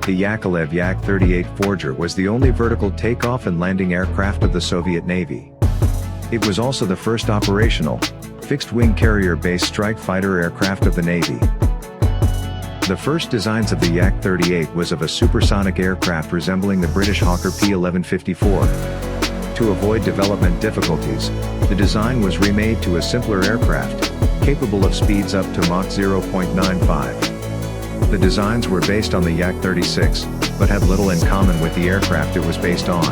The Yakovlev Yak-38 Forger was the only vertical takeoff and landing aircraft of the Soviet Navy. It was also the first operational, fixed-wing carrier-based strike fighter aircraft of the Navy. The first designs of the Yak-38 was of a supersonic aircraft resembling the British Hawker P-1154. To avoid development difficulties, the design was remade to a simpler aircraft, capable of speeds up to Mach 0.95. The designs were based on the Yak-36, but had little in common with the aircraft it was based on.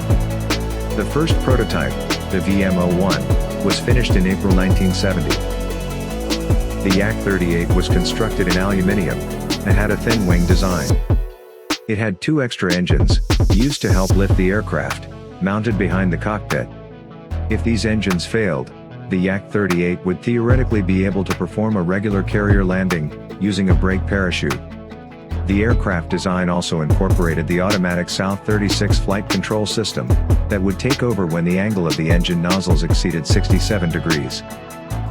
The first prototype, the VM-01, was finished in April 1970. The Yak-38 was constructed in aluminium, and had a thin wing design. It had two extra engines, used to help lift the aircraft, mounted behind the cockpit. If these engines failed, the Yak-38 would theoretically be able to perform a regular carrier landing, using a brake parachute. The aircraft design also incorporated the automatic South-36 flight control system, that would take over when the angle of the engine nozzles exceeded 67 degrees.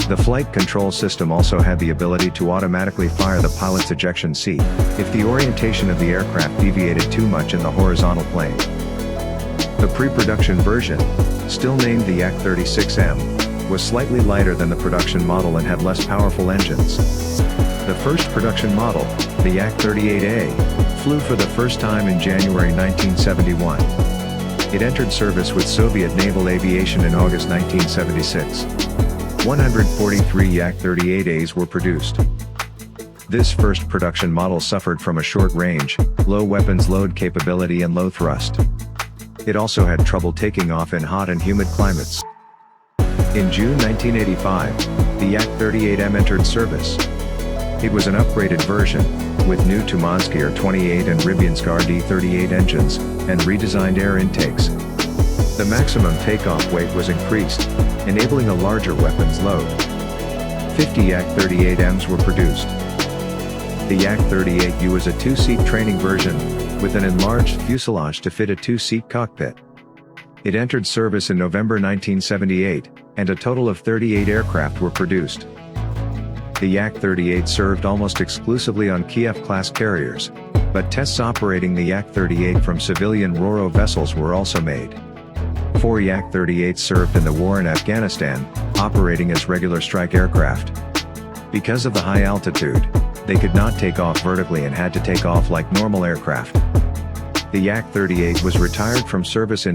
The flight control system also had the ability to automatically fire the pilot's ejection seat, if the orientation of the aircraft deviated too much in the horizontal plane. The pre-production version, still named the Yak-36M, was slightly lighter than the production model and had less powerful engines. The first production model, the Yak-38A, flew for the first time in January 1971. It entered service with Soviet naval aviation in August 1976. 143 Yak-38As were produced. This first production model suffered from a short range, low weapons load capability and low thrust. It also had trouble taking off in hot and humid climates. In June 1985, the Yak-38M entered service. It was an upgraded version, with new Tumansky R-28 and Rybinsk RD-38 engines, and redesigned air intakes. The maximum takeoff weight was increased, enabling a larger weapons load. 50 Yak-38Ms were produced. The Yak-38U was a two-seat training version, with an enlarged fuselage to fit a two-seat cockpit. It entered service in November 1978, and a total of 38 aircraft were produced. The Yak-38 served almost exclusively on Kiev-class carriers, but tests operating the Yak-38 from civilian RoRo vessels were also made. 4 Yak-38s served in the war in Afghanistan, operating as regular strike aircraft. Because of the high altitude, they could not take off vertically and had to take off like normal aircraft. The Yak-38 was retired from service in